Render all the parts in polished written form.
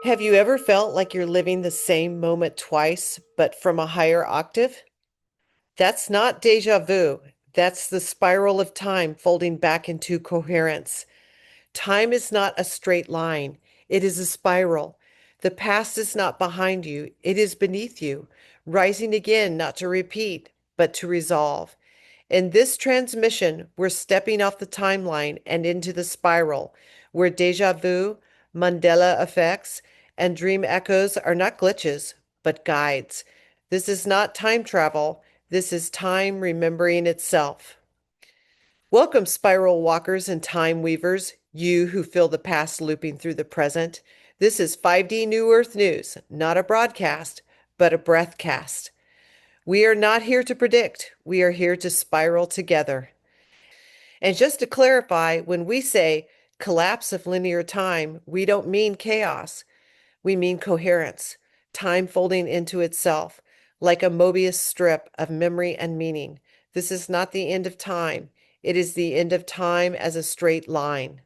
Have you ever felt like you're living the same moment twice, but from a higher octave? That's not déjà vu. That's the spiral of time folding back into coherence. Time is not a straight line, it is a spiral. The past is not behind you, it is beneath you, rising again, not to repeat, but to resolve. In this transmission, we're stepping off the timeline and into the spiral, where déjà vu, Mandela effects, and dream echoes are not glitches, but guides. This is not time travel, this is time remembering itself. Welcome, spiral walkers and time weavers, you who feel the past looping through the present. This is 5D New Earth News, not a broadcast, but a breathcast. We are not here to predict, we are here to spiral together. And just to clarify, when we say collapse of linear time, we don't mean chaos. We mean coherence, time folding into itself, like a Möbius strip of memory and meaning. This is not the end of time. It is the end of time as a straight line.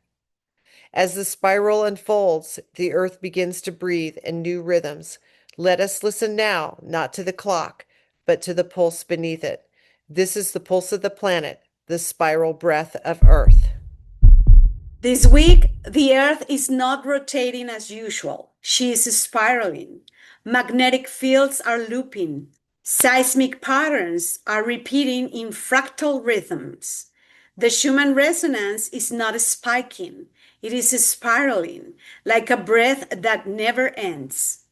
As the spiral unfolds, the earth begins to breathe in new rhythms. Let us listen now, not to the clock, but to the pulse beneath it. This is the pulse of the planet, the spiral breath of Earth. This week, the Earth is not rotating as usual. She is spiraling. Magnetic fields are looping. Seismic patterns are repeating in fractal rhythms. The Schumann resonance is not spiking. It is spiraling, like a breath that never ends.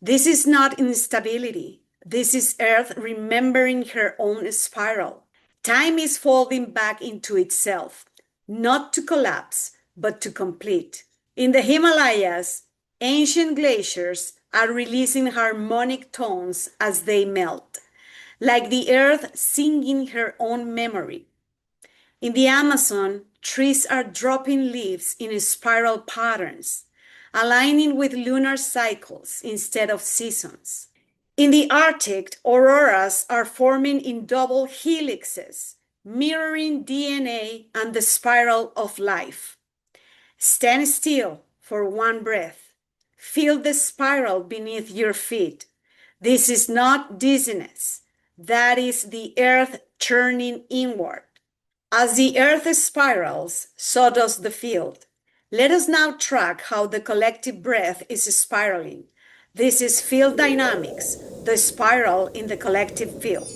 This is not instability. This is Earth remembering her own spiral. Time is folding back into itself, not to collapse, but to complete. In the Himalayas, ancient glaciers are releasing harmonic tones as they melt, like the earth singing her own memory. In the Amazon, trees are dropping leaves in spiral patterns, aligning with lunar cycles instead of seasons. In the Arctic, auroras are forming in double helixes, mirroring DNA and the spiral of life. Stand still for one breath. Feel the spiral beneath your feet. This is not dizziness. That is the earth churning inward. As the earth spirals, so does the field. Let us now track how the collective breath is spiraling. This is field dynamics, the spiral in the collective field.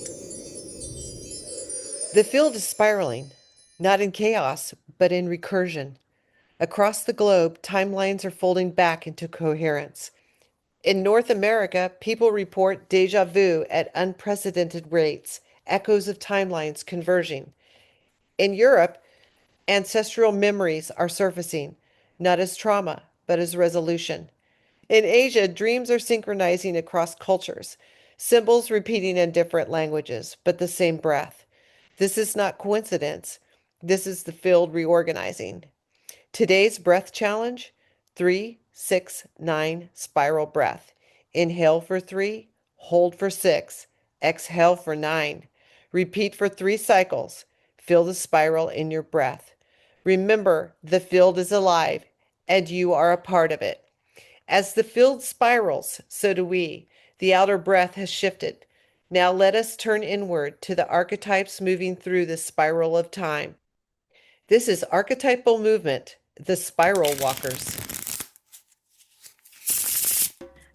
The field is spiraling, not in chaos, but in recursion. Across the globe, timelines are folding back into coherence. In North America, people report déjà vu at unprecedented rates, echoes of timelines converging. In Europe, ancestral memories are surfacing, not as trauma, but as resolution. In Asia, dreams are synchronizing across cultures, symbols repeating in different languages, but the same breath. This is not coincidence. This is the field reorganizing. Today's breath challenge: 3, 6, 9 spiral breath. Inhale for 3, hold for 6, exhale for 9. Repeat for 3 cycles. Feel the spiral in your breath. Remember, the field is alive and you are a part of it. As the field spirals, so do we. The outer breath has shifted. Now let us turn inward to the archetypes moving through the spiral of time. This is archetypal movement, the spiral walkers.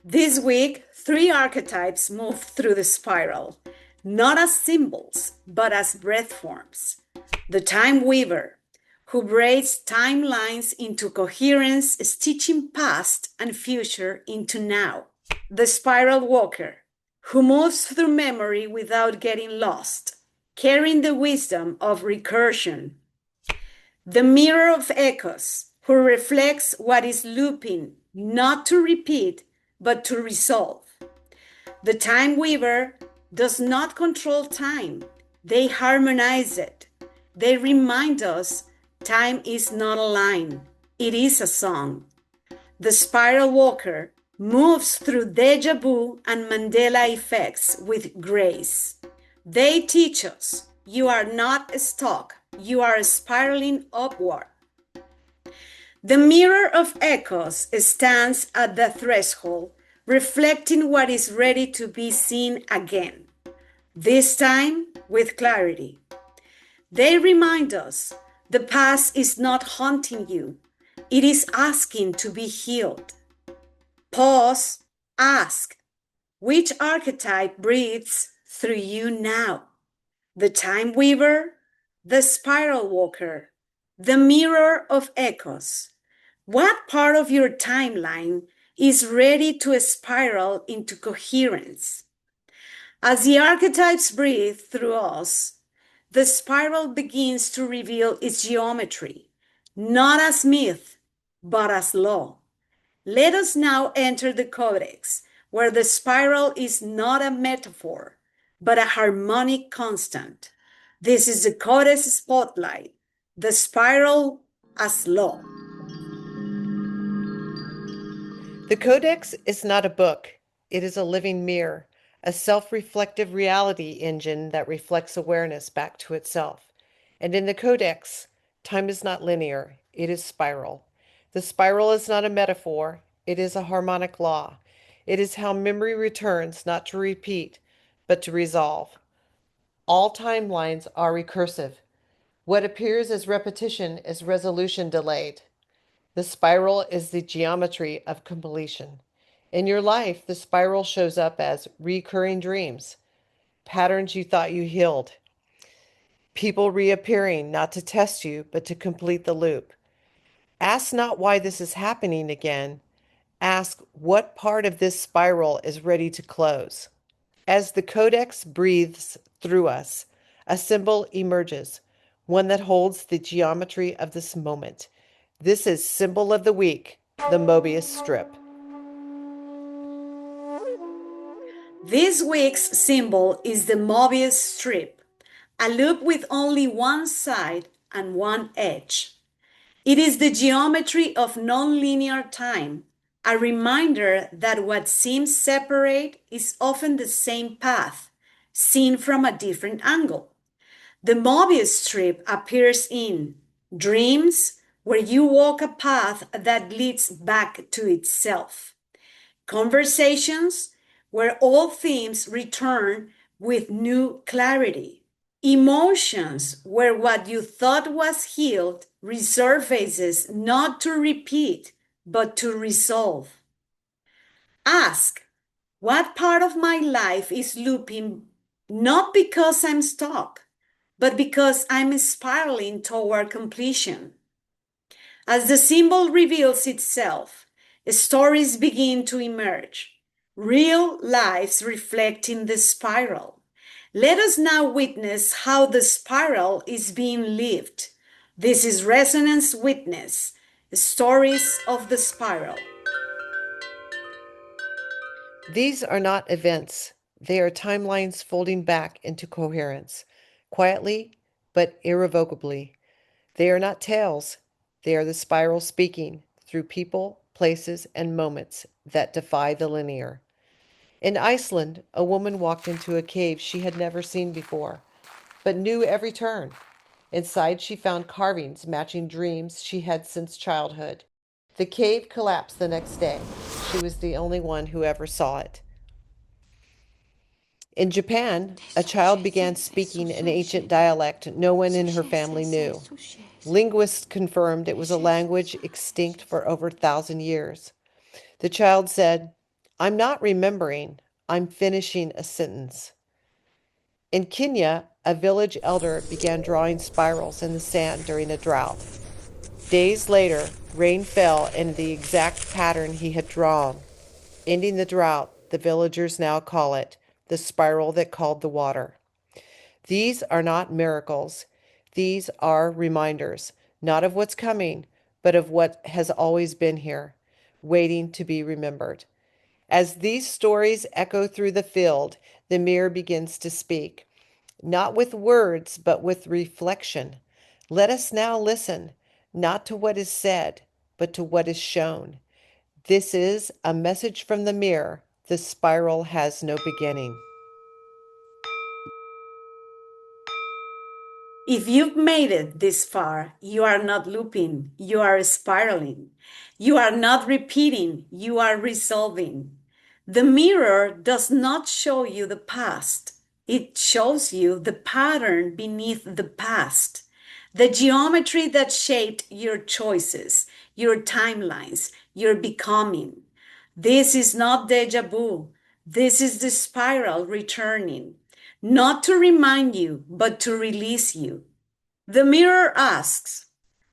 This week, 3 archetypes move through the spiral, not as symbols, but as breath forms. The time weaver, who braids timelines into coherence, stitching past and future into now. The spiral walker, who moves through memory without getting lost, carrying the wisdom of recursion. The mirror of echoes, who reflects what is looping, not to repeat, but to resolve. The time weaver does not control time. They harmonize it. They remind us time is not a line. It is a song. The spiral walker moves through déjà vu and Mandela effects with grace. They teach us you are not stuck. You are spiraling upward. The mirror of echoes stands at the threshold, reflecting what is ready to be seen again, this time with clarity. They remind us the past is not haunting you, it is asking to be healed. Pause, ask, which archetype breathes through you now? The time weaver, the spiral walker, the mirror of echoes. What part of your timeline is ready to spiral into coherence? As the archetypes breathe through us, the spiral begins to reveal its geometry, not as myth, but as law. Let us now enter the Codex, where the spiral is not a metaphor, but a harmonic constant. This is the Codex Spotlight, the spiral as law. The Codex is not a book. It is a living mirror, a self-reflective reality engine that reflects awareness back to itself. And in the Codex, time is not linear, it is spiral. The spiral is not a metaphor, it is a harmonic law. It is how memory returns not to repeat, but to resolve. All timelines are recursive. What appears as repetition is resolution delayed. The spiral is the geometry of completion. In your life, the spiral shows up as recurring dreams, patterns you thought you healed, people reappearing not to test you, but to complete the loop. Ask not why this is happening again. Ask what part of this spiral is ready to close. As the codex breathes through us, a symbol emerges, one that holds the geometry of this moment. This is symbol of the week, the Möbius strip. This week's symbol is the Möbius strip, a loop with only one side and one edge. It is the geometry of nonlinear time, a reminder that what seems separate is often the same path, seen from a different angle. The Möbius strip appears in dreams, where you walk a path that leads back to itself. Conversations, where all themes return with new clarity. Emotions, where what you thought was healed resurfaces not to repeat, but to resolve. Ask, what part of my life is looping not because I'm stuck, but because I'm spiraling toward completion? As the symbol reveals itself, stories begin to emerge, real lives reflecting the spiral. Let us now witness how the spiral is being lived. This is Resonance Witness, Stories of the Spiral. These are not events. They are timelines folding back into coherence, quietly but irrevocably. They are not tales. They are the spiral speaking through people, places, and moments that defy the linear. In Iceland, a woman walked into a cave she had never seen before, but knew every turn. Inside, she found carvings matching dreams she had since childhood. The cave collapsed the next day. She was the only one who ever saw it. In Japan, a child began speaking an ancient dialect no one in her family knew. Linguists confirmed it was a language extinct for over 1,000 years. The child said, "I'm not remembering, I'm finishing a sentence." In Kenya, a village elder began drawing spirals in the sand during a drought. Days later, rain fell in the exact pattern he had drawn. Ending the drought, the villagers now call it the spiral that called the water. These are not miracles. These are reminders, not of what's coming, but of what has always been here, waiting to be remembered. As these stories echo through the field, the mirror begins to speak, not with words, but with reflection. Let us now listen, not to what is said, but to what is shown. This is a message from the mirror. The spiral has no beginning. If you've made it this far, you are not looping, you are spiraling. You are not repeating, you are resolving. The mirror does not show you the past, it shows you the pattern beneath the past, the geometry that shaped your choices, your timelines, your becoming. This is not deja vu. This is the spiral returning, not to remind you, but to release you. The mirror asks,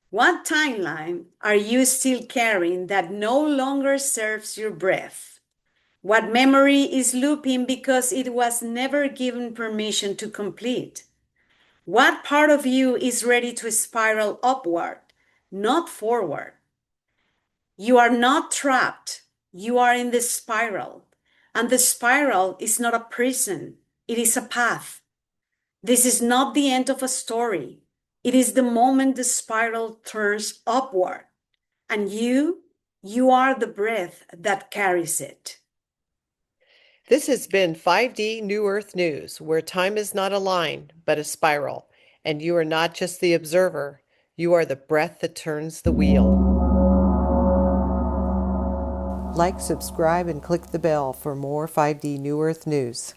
what timeline are you still carrying that no longer serves your breath? What memory is looping because it was never given permission to complete? What part of you is ready to spiral upward, not forward? You are not trapped. You are in the spiral. And the spiral is not a prison, it is a path. This is not the end of a story. It is the moment the spiral turns upward. And you are the breath that carries it. This has been 5D New Earth News, where time is not a line, but a spiral. And you are not just the observer, you are the breath that turns the wheel. Like, subscribe, and click the bell for more 5D New Earth News.